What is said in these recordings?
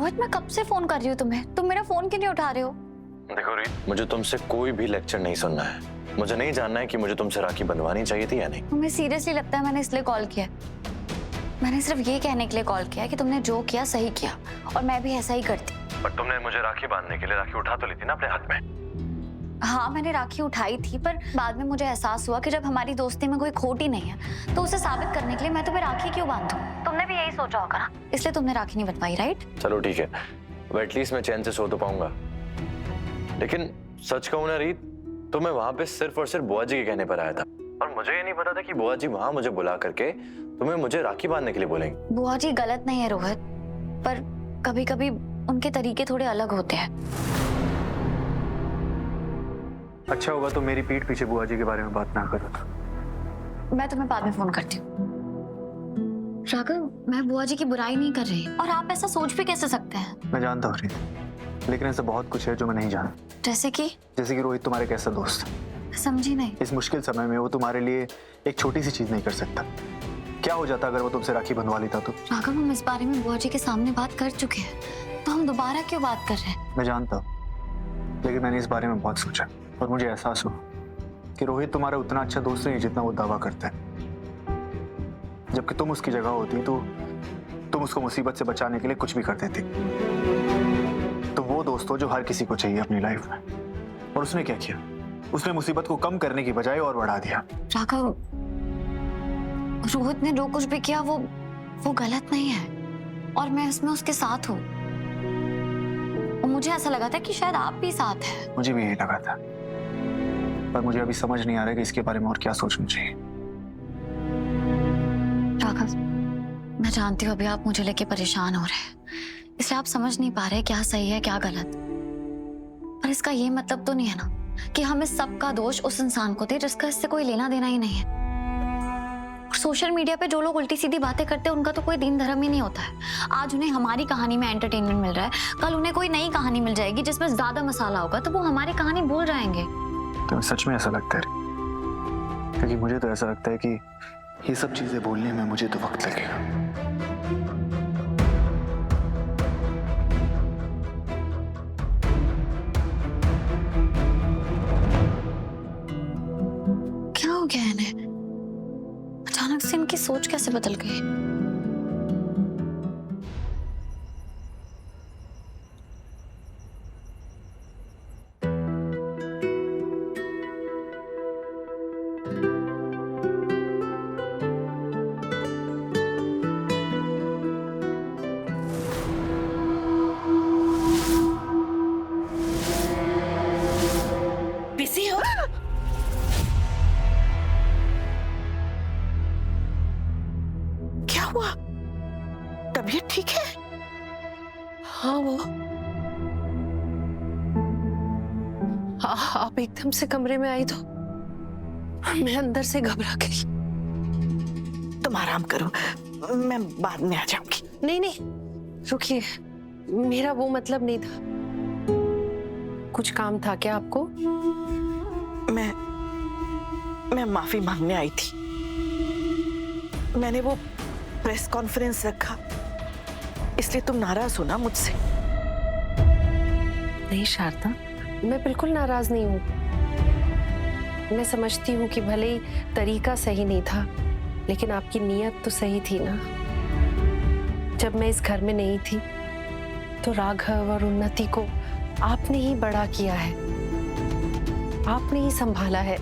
रोहित, मैं कब से फोन कर रही हूँ तुम्हें, तुम मेरा फोन क्यों नहीं उठा रहे हो? देखो रीत, मुझे तुमसे कोई भी लेक्चर नहीं सुनना है। मुझे नहीं जानना है कि मुझे तुमसे राखी बंधवानी चाहिए थी या नहीं। तुम्हें सीरियसली लगता है मैंने इसलिए कॉल किया? मैंने सिर्फ ये कहने के लिए कॉल किया कि तुमने जो किया सही किया, और मैं भी ऐसा ही करती। पर तुमने मुझे राखी बांधने के लिए राखी उठा तो ली थी ना अपने हाथ में। हाँ, मैंने राखी उठाई थी, पर बाद में मुझे एहसास हुआ कि जब हमारी दोस्ती में कोई खोट ही नहीं है तो उसे साबित करने के लिए मैं तुम्हें राखी क्यों बांधूं? तुमने भी यही सोचा होगा ना, इसलिए तुमने राखी नहीं बंधवाई, राइट? चलो ठीक है, वो एटलीस्ट मैं चैन से सो तो पाऊंगा। लेकिन सच कहूं ना रीत, तो मैं वहां पे सिर्फ और सिर्फ बुआ जी के कहने पर आया था, और मुझे ये नहीं पता था कि बुआ जी वहां मुझे बुला करके तुम्हें मुझे राखी बांधने के लिए बोलेंगे। बुआ जी गलत नहीं है रोहित, पर कभी कभी उनके तरीके थोड़े अलग होते हैं। अच्छा होगा तो मेरी पीठ पीछे बुआ जी के बारे में बात ना करो। मैं तुम्हें बाद में फोन करती हूँ। राघव, मैं बुआ जी की बुराई नहीं कर रही, और आप ऐसा सोच भी कैसे सकते हैं? मैं जानता हूँ रीत, लेकिन ऐसा बहुत कुछ है जो मैं नहीं जानता। जैसे कि रोहित तुम्हारे कैसा दोस्त है। समझी नहीं। इस मुश्किल समय में वो तुम्हारे लिए एक छोटी सी चीज नहीं कर सकता। क्या हो जाता अगर वो तुमसे राखी बंधवा लेता तो? राघव, हम इस बारे में बुआ जी के सामने बात कर चुके हैं, तो हम दोबारा क्यों बात कर रहे हैं? मैं जानता हूँ, लेकिन मैंने इस बारे में बहुत सोचा और मुझे एहसास हुआ कि रोहित तुम्हारा उतना अच्छा दोस्त नहीं जितना वो दावा करता है। जबकि तुम उसकी जगह होती तो तुम उसको मुसीबत से बचाने के लिए कुछ भी कर देती। तो वो दोस्त हो जो हर किसी को चाहिए अपनी लाइफ में, और उसने क्या किया? उसने मुसीबत को कम करने की बजाय और बढ़ा दिया। राघव, रोहित ने जो कुछ भी किया वो गलत नहीं है, और मैं इसमें उसके साथ हूँ। मुझे ऐसा लगा था कि शायद आप भी साथ हैं। मुझे भी यही लगा था, पर मुझे अभी समझ नहीं आ रहा कि इसके बारे में और क्या सोचना चाहिए। राघव, मैं जानती हूँ अभी आप मुझे लेके परेशान हो रहे हैं, इसलिए आप समझ नहीं पा रहे क्या सही है क्या गलत। पर इसका ये मतलब तो नहीं है ना कि हम इस सब का दोष उस इंसान को दे जिसका इससे कोई लेना देना ही नहीं है। और सोशल मीडिया पे जो लोग उल्टी सीधी बातें करते हैं उनका तो कोई दीन धर्म ही नहीं होता है। आज उन्हें हमारी कहानी में एंटरटेनमेंट मिल रहा है, कल उन्हें कोई नई कहानी मिल जाएगी जिसमें ज्यादा मसाला होगा, तो वो हमारी कहानी भूल जाएंगे। तो सच में ऐसा लगता है? क्योंकि मुझे तो ऐसा लगता है कि ये सब चीजें बोलने में मुझे तो वक्त लगेगा। क्या हो गया इन्हें? अचानक से इनकी सोच कैसे बदल गई? बिजी हो? क्या हुआ? तबीयत ठीक है? हाँ वो आप एकदम से कमरे में आई तो मैं अंदर से घबरा गई। तुम आराम करो, मैं बाद में आ जाऊंगी। नहीं नहीं, रुकिए, मेरा वो मतलब नहीं था। कुछ काम था क्या आपको? मैं माफी मांगने आई थी। मैंने वो प्रेस कॉन्फ्रेंस रखा, इसलिए तुम नाराज हो ना मुझसे? नहीं शारदा, मैं बिल्कुल नाराज नहीं हूँ। मैं समझती हूँ कि भले ही तरीका सही नहीं था, लेकिन आपकी नीयत तो सही थी ना। जब मैं इस घर में नहीं थी तो राघव और उन्नति को आपने ही बड़ा किया है, आपने ही संभाला है,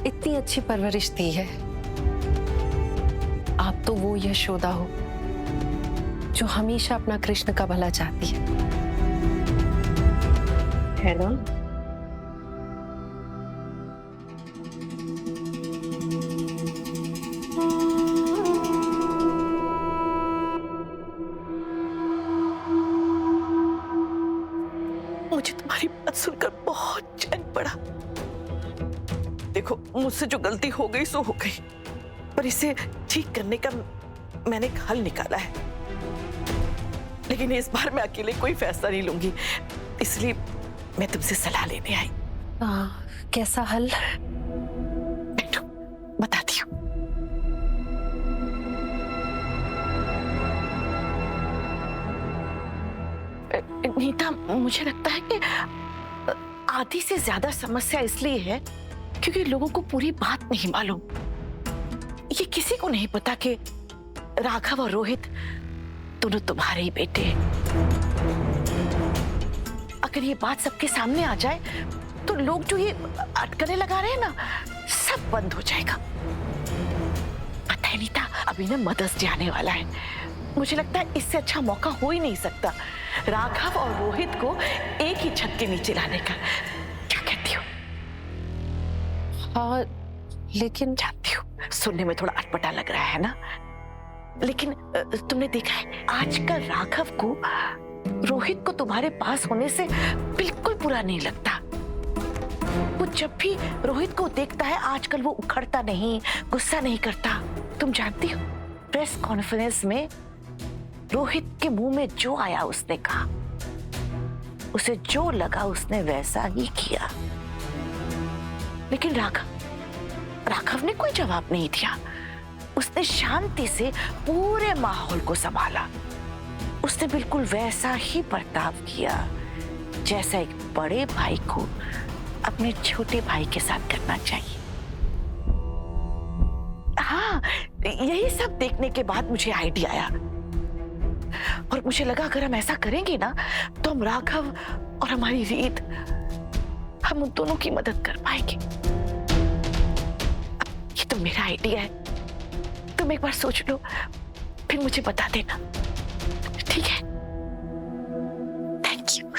इतनी अच्छी परवरिश दी है। आप तो वो यशोदा हो जो हमेशा अपना कृष्ण का भला चाहती है ना? मुझे तुम्हारी बात सुनकर बहुत चैन पड़ा। देखो, मुझसे जो गलती हो गई सो हो गई, पर इसे ठीक करने का मैंने एक हल निकाला है। लेकिन इस बार मैं अकेले कोई फैसला नहीं लूंगी, इसलिए मैं तुमसे सलाह लेने आई। कैसा हल? बैठो, बताती हूँ। नीता, मुझे लगता है कि आधी से ज्यादा समस्या इसलिए है क्योंकि लोगों को पूरी बात नहीं मालूम। ये किसी को नहीं पता कि राघव और रोहित दोनों तुम्हारे ही बेटे हैं। अगर ये बात सबके सामने आ जाए तो लोग जो ये अटकलें लगा रहे हैं ना, सब बंद हो जाएगा। पता है नीता, अभी ना मदर्स डे आने वाला है। मुझे लगता है इससे अच्छा मौका हो ही नहीं सकता राघव और रोहित को एक ही छत के नीचे लाने का। क्या कहती हो? हाँ, लेकिन जानती हूँ सुनने में थोड़ा अटपटा लग रहा है ना, लेकिन तुमने देखा है आजकल राघव को रोहित को तुम्हारे पास होने से बिल्कुल बुरा नहीं लगता। वो जब भी रोहित को देखता है आजकल वो उखड़ता नहीं, गुस्सा नहीं करता। तुम जानती हो प्रेस कॉन्फ्रेंस में रोहित के मुंह में जो आया उसने कहा, उसे जो लगा उसने वैसा ही किया। लेकिन राघव ने कोई जवाब नहीं दिया। उसने शांति से पूरे माहौल को संभाला। उसने बिल्कुल वैसा ही बर्ताव किया जैसा एक बड़े भाई को अपने छोटे भाई के साथ करना चाहिए। हाँ, यही सब देखने के बाद मुझे आइडिया आया और मुझे लगा अगर हम ऐसा करेंगे ना तो हम राघव और हमारी रीत, हम उन दोनों की मदद कर पाएंगे। ये तो मेरा आइडिया है, तुम एक बार सोच लो फिर मुझे बता देना, ठीक है? Thank you.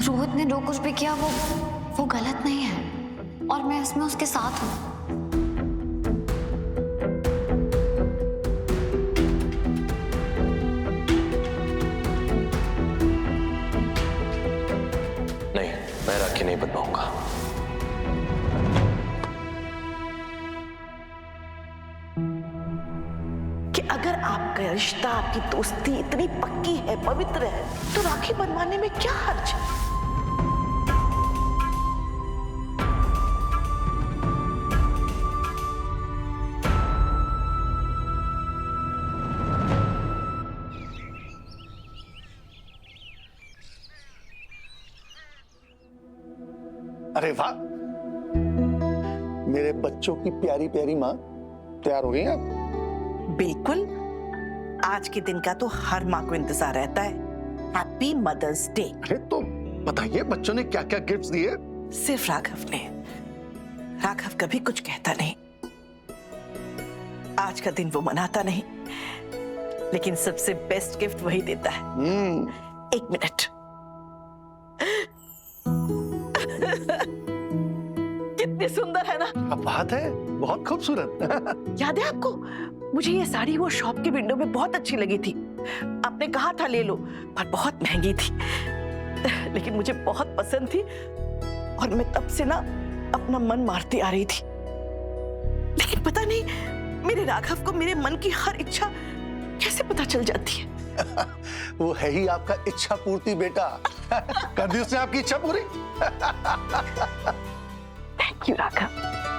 रोहित ने जो कुछ भी किया वो गलत नहीं है और मैं इसमें उसके साथ हूँ। नहीं, मैं राखी नहीं बन पाऊंगा। कि अगर आपका रिश्ता, आपकी दोस्ती इतनी पक्की है, पवित्र है, तो राखी बनवाने में क्या हर्ज है? अरे वाह, मेरे बच्चों की प्यारी प्यारी माँ तैयार हो गई आप? बिल्कुल, आज के दिन का तो हर माँ को इंतजार रहता है। Happy mother's day. अरे तो बताइए बच्चों ने क्या क्या गिफ्ट्स दिए? सिर्फ राघव ने। राघव कभी कुछ कहता नहीं, आज का दिन वो मनाता नहीं, लेकिन सबसे बेस्ट गिफ्ट वही देता है। एक मिनट। कितनी सुंदर है ना? क्या बात है, बहुत खूबसूरत। याद है आपको, मुझे ये साड़ी वो शॉप की विंडो में बहुत अच्छी लगी थी। आपने कहा था ले लो, पर बहुत महंगी थी, लेकिन मुझे बहुत पसंद थी और मैं तब से ना अपना मन मारती आ रही थी। लेकिन पता नहीं मेरे राघव को मेरे मन की हर इच्छा कैसे पता चल जाती है। वो है ही आपका इच्छा पूर्ति बेटा। कर दी उसने आपकी इच्छा पूरी। Thank you Raghav.